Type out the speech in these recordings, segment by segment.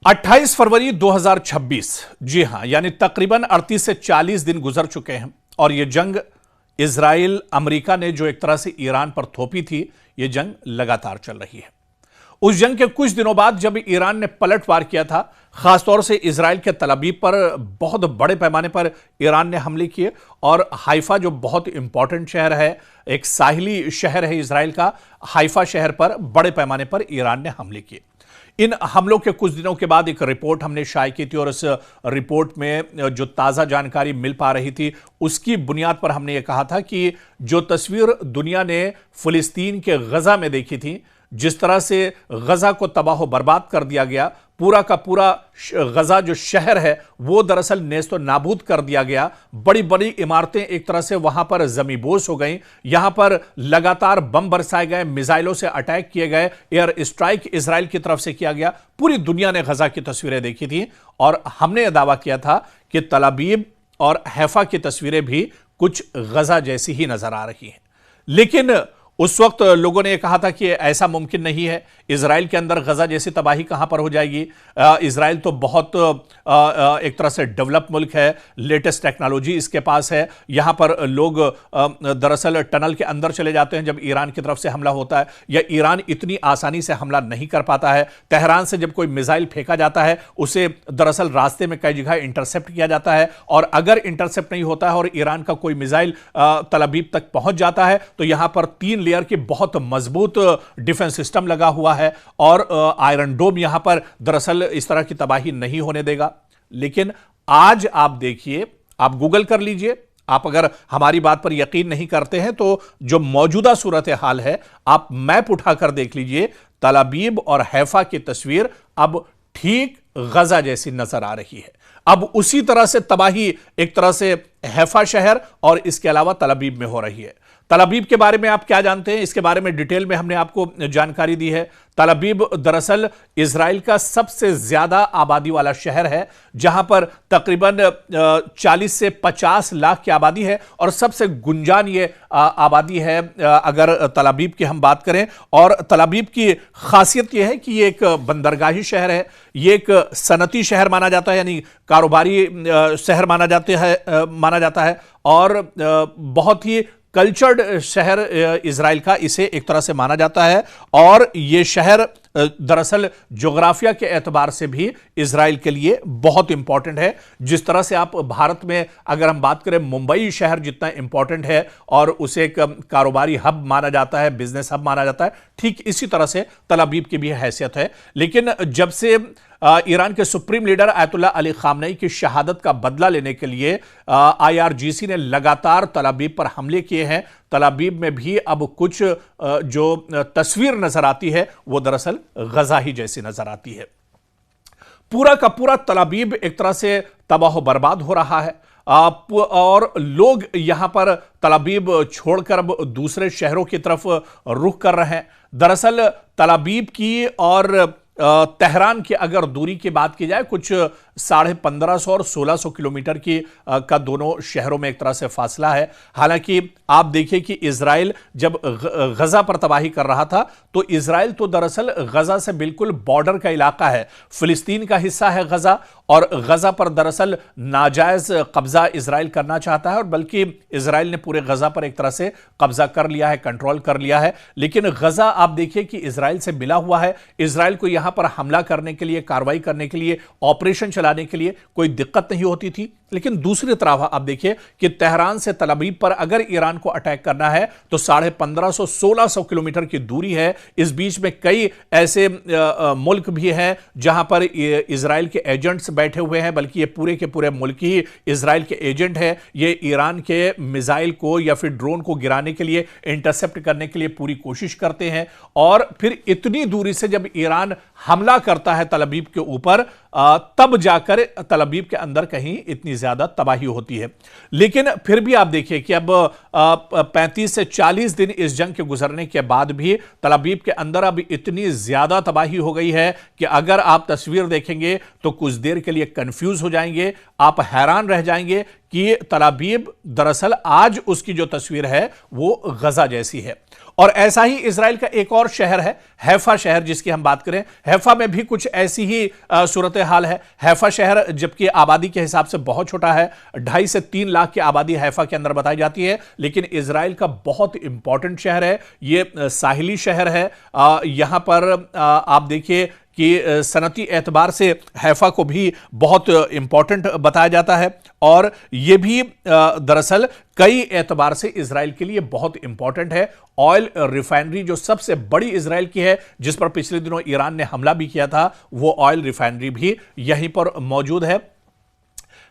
28 फरवरी 2026, जी हां, यानी तकरीबन 38 से 40 दिन गुजर चुके हैं और यह जंग इजराइल अमेरिका ने जो एक तरह से ईरान पर थोपी थी, यह जंग लगातार चल रही है। उस जंग के कुछ दिनों बाद जब ईरान ने पलटवार किया था, खासतौर से इजराइल के तल अवीव पर बहुत बड़े पैमाने पर ईरान ने हमले किए और हाइफा जो बहुत इंपॉर्टेंट शहर है, एक साहिली शहर है इजराइल का, हाइफा शहर पर बड़े पैमाने पर ईरान ने हमले किए। इन हमलों के कुछ दिनों के बाद एक रिपोर्ट हमने शाये की थी और इस रिपोर्ट में जो ताज़ा जानकारी मिल पा रही थी उसकी बुनियाद पर हमने ये कहा था कि जो तस्वीर दुनिया ने फिलिस्तीन के गजा में देखी थी, जिस तरह से गजा को तबाह बर्बाद कर दिया गया, पूरा का पूरा गजा जो शहर है वो दरअसल नेस्तो नाबूद कर दिया गया। बड़ी बड़ी इमारतें एक तरह से वहां पर जमीबोस हो गई, यहां पर लगातार बम बरसाए गए, मिसाइलों से अटैक किए गए, एयर स्ट्राइक इजराइल की तरफ से किया गया। पूरी दुनिया ने गजा की तस्वीरें देखी थी और हमने यह दावा किया था कि तल अवीव और हैफा की तस्वीरें भी कुछ गजा जैसी ही नजर आ रही हैं। लेकिन उस वक्त लोगों ने कहा था कि ऐसा मुमकिन नहीं है, इजराइल के अंदर गजा जैसी तबाही कहां पर हो जाएगी। इजराइल तो बहुत एक तरह से डेवलप मुल्क है, लेटेस्ट टेक्नोलॉजी इसके पास है, यहां पर लोग दरअसल टनल के अंदर चले जाते हैं जब ईरान की तरफ से हमला होता है, या ईरान इतनी आसानी से हमला नहीं कर पाता है। तेहरान से जब कोई मिसाइल फेंका जाता है उसे दरअसल रास्ते में कई जगह इंटरसेप्ट किया जाता है, और अगर इंटरसेप्ट नहीं होता है और ईरान का कोई मिसाइल तल अवीव तक पहुंच जाता है तो यहां पर 3 लेयर की बहुत मजबूत डिफेंस सिस्टम लगा हुआ है और आयरन डोम यहां पर दरअसल इस तरह की तबाही नहीं होने देगा। लेकिन आज आप देखिए, आप गूगल कर लीजिए, आप अगर हमारी बात पर यकीन नहीं करते हैं तो जो मौजूदा सूरत हाल है आप मैप उठाकर देख लीजिए, तल अवीव और हैफा की तस्वीर अब ठीक गजा जैसी नजर आ रही है। अब उसी तरह से तबाही एक तरह से हैफा शहर और इसके अलावा तल अवीव में हो रही है। तल अवीव के बारे में आप क्या जानते हैं, इसके बारे में डिटेल में हमने आपको जानकारी दी है। तल अवीव दरअसल इजराइल का सबसे ज्यादा आबादी वाला शहर है, जहां पर तकरीबन 40 से 50 लाख की आबादी है और सबसे गुंजान ये आबादी है अगर तल अवीव की हम बात करें। और तल अवीव की खासियत यह है कि ये एक बंदरगाही शहर है, ये एक सनती शहर माना जाता है, यानी कारोबारी शहर माना जाता है और बहुत ही कल्चर्ड शहर इजराइल का इसे एक तरह से माना जाता है। और यह शहर दरअसल ज्योग्राफिया के एतबार से भी इजराइल के लिए बहुत इंपॉर्टेंट है। जिस तरह से आप भारत में अगर हम बात करें, मुंबई शहर जितना इंपॉर्टेंट है और उसे एक कारोबारी हब माना जाता है, बिजनेस हब माना जाता है, ठीक इसी तरह से तल अवीव की भी हैसियत है। लेकिन जब से ईरान के supreme leader Ayatollah Ali Khamenei की शहादत का बदला लेने के लिए IRGC ने लगातार तल अवीव पर हमले किए हैं, तल अवीव में भी अब कुछ जो तस्वीर नजर आती है वो दरअसल गजा ही जैसी नजर आती है। पूरा का पूरा तल अवीव एक तरह से तबाह बर्बाद हो रहा है और लोग यहां पर तल अवीव छोड़कर अब दूसरे शहरों की तरफ रुख कर रहे हैं। दरअसल तल अवीव की और तेहरान की अगर दूरी की बात की जाए, कुछ 1550 और 1600 किलोमीटर की का दोनों शहरों में एक तरह से फासला है। हालांकि आप देखिए कि इजराइल जब गजा पर तबाही कर रहा था तो इजराइल तो दरअसल गजा से बिल्कुल बॉर्डर का इलाका है, फिलिस्तीन का हिस्सा है गजा, और गजा पर दरअसल नाजायज कब्जा इजराइल करना चाहता है और बल्कि इजराइल ने पूरे गजा पर एक तरह से कब्जा कर लिया है, कंट्रोल कर लिया है। लेकिन गजा आप देखिए कि इजराइल से मिला हुआ है, इजराइल को यहां पर हमला करने के लिए, कार्रवाई करने के लिए, ऑपरेशन चलाने के लिए कोई दिक्कत नहीं होती थी। लेकिन दूसरी तरफ आप देखिए कि तेहरान से तल अवीव पर अगर ईरान को अटैक करना है तो 1550-1600 किलोमीटर की दूरी है। इस बीच में कई ऐसे मुल्क भी हैं जहां पर इजराइल के एजेंट्स बैठे हुए हैं, बल्कि ये पूरे के पूरे मुल्क ही इजराइल के एजेंट है। ये ईरान के मिसाइल को या फिर ड्रोन को गिराने के लिए, इंटरसेप्ट करने के लिए पूरी कोशिश करते हैं। और फिर इतनी दूरी से जब ईरान हमला करता है तल अवीव के ऊपर, तब जाकर तल अवीव के अंदर कहीं इतनी ज्यादा तबाही होती है। लेकिन फिर भी आप देखिए कि अब 35 से 40 दिन इस जंग के गुजरने के बाद भी तल अवीव के अंदर अब इतनी ज्यादा तबाही हो गई है कि अगर आप तस्वीर देखेंगे तो कुछ देर के लिए कंफ्यूज हो जाएंगे, आप हैरान रह जाएंगे कि तल अवीव दरअसल आज उसकी जो तस्वीर है वो गजा जैसी है। और ऐसा ही इजराइल का एक और शहर है हैफा शहर, जिसकी हम बात करें। हैफा में भी कुछ ऐसी ही सूरत हाल है। हैफा शहर जबकि आबादी के हिसाब से बहुत छोटा है, 2.5 से 3 लाख की आबादी हैफा के अंदर बताई जाती है, लेकिन इजराइल का बहुत इंपॉर्टेंट शहर है। यह साहिली शहर है। यहां पर आप देखिए कि सनती एतबार से हैफा को भी बहुत इंपॉर्टेंट बताया जाता है, और यह भी दरअसल कई एतबार से इजराइल के लिए बहुत इंपॉर्टेंट है। ऑयल रिफाइनरी जो सबसे बड़ी इजराइल की है, जिस पर पिछले दिनों ईरान ने हमला भी किया था, वो ऑयल रिफाइनरी भी यहीं पर मौजूद है।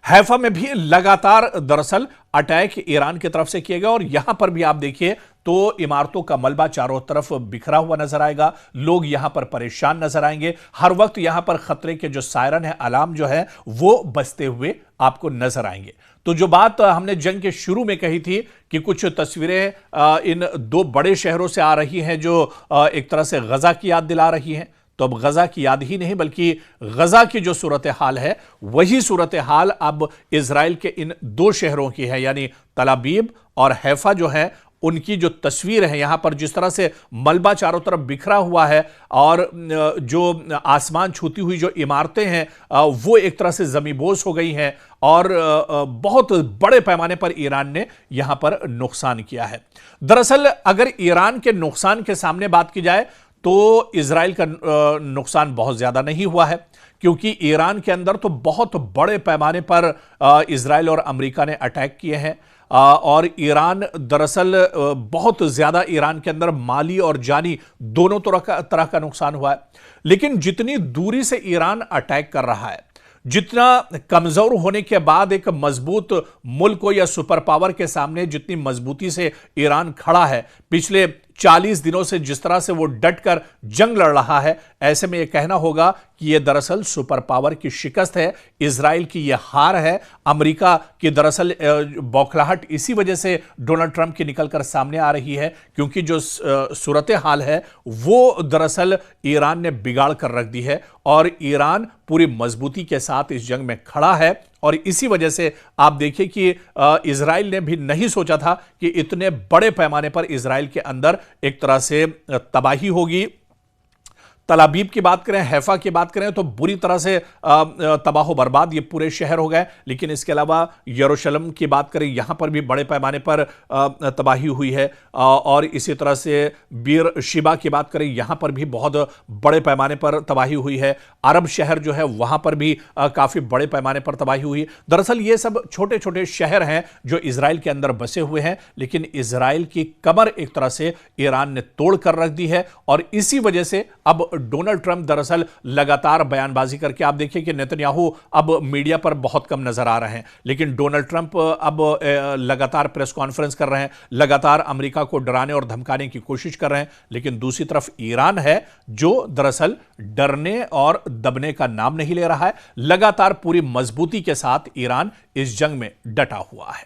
हैफा में भी लगातार दरअसल अटैक ईरान की तरफ से किए गए, और यहां पर भी आप देखिए तो इमारतों का मलबा चारों तरफ बिखरा हुआ नजर आएगा। लोग यहां पर परेशान नजर आएंगे। हर वक्त यहां पर खतरे के जो सायरन है, अलार्म जो है, वो बजते हुए आपको नजर आएंगे। तो जो बात हमने जंग के शुरू में कही थी कि कुछ तस्वीरें इन 2 बड़े शहरों से आ रही हैं जो एक तरह से गजा की याद दिला रही हैं, तो अब गजा की याद ही नहीं बल्कि गजा की जो सूरत हाल है, वही सूरत हाल अब इजराइल के इन 2 शहरों की है, यानी तल अबीब और हैफा जो है, उनकी जो तस्वीर है। यहां पर जिस तरह से मलबा चारों तरफ बिखरा हुआ है, और जो आसमान छूती हुई जो इमारतें हैं वो एक तरह से जमींबोस हो गई हैं, और बहुत बड़े पैमाने पर ईरान ने यहां पर नुकसान किया है। दरअसल अगर ईरान के नुकसान के सामने बात की जाए तो इजराइल का नुकसान बहुत ज्यादा नहीं हुआ है, क्योंकि ईरान के अंदर तो बहुत बड़े पैमाने पर इजराइल और अमेरिका ने अटैक किए हैं, और ईरान दरअसल बहुत ज्यादा ईरान के अंदर माली और जानी दोनों तरह का नुकसान हुआ है। लेकिन जितनी दूरी से ईरान अटैक कर रहा है, जितना कमजोर होने के बाद एक मजबूत मुल्क को या सुपर पावर के सामने जितनी मजबूती से ईरान खड़ा है, पिछले 40 दिनों से जिस तरह से वो डटकर जंग लड़ रहा है, ऐसे में यह कहना होगा कि यह दरअसल सुपर पावर की शिकस्त है, इजराइल की यह हार है। अमेरिका की दरअसल बौखलाहट इसी वजह से डोनाल्ड ट्रंप की निकलकर सामने आ रही है, क्योंकि जो सूरत हाल है वो दरअसल ईरान ने बिगाड़ कर रख दी है, और ईरान पूरी मजबूती के साथ इस जंग में खड़ा है। और इसी वजह से आप देखिए कि इजराइल ने भी नहीं सोचा था कि इतने बड़े पैमाने पर इजराइल के अंदर एक तरह से तबाही होगी। तल अबीब की बात करें, हैफा की बात करें, तो बुरी तरह से तबाह बर्बाद ये पूरे शहर हो गए। लेकिन इसके अलावा यरूशलेम की बात करें, यहां पर भी बड़े पैमाने पर तबाही हुई है, और इसी तरह से बीर शिबा की बात करें, यहां पर भी बहुत बड़े पैमाने पर तबाही हुई है। अरब शहर जो है वहां पर भी काफी बड़े पैमाने पर तबाही हुई। दरअसल ये सब छोटे छोटे शहर हैं जो इजराइल के अंदर बसे हुए हैं, लेकिन इजराइल की कमर एक तरह से ईरान ने तोड़ कर रख दी है, और इसी वजह से अब डोनाल्ड ट्रंप दरअसल लगातार बयानबाजी करके, आप देखिए कि नेतन्याहू अब मीडिया पर बहुत कम नजर आ रहे हैं, लेकिन डोनाल्ड ट्रंप अब लगातार प्रेस कॉन्फ्रेंस कर रहे हैं, लगातार अमेरिका को डराने और धमकाने की कोशिश कर रहे हैं। लेकिन दूसरी तरफ ईरान है जो दरअसल डरने और दबने का नाम नहीं ले रहा है। लगातार पूरी मजबूती के साथ ईरान इस जंग में डटा हुआ है।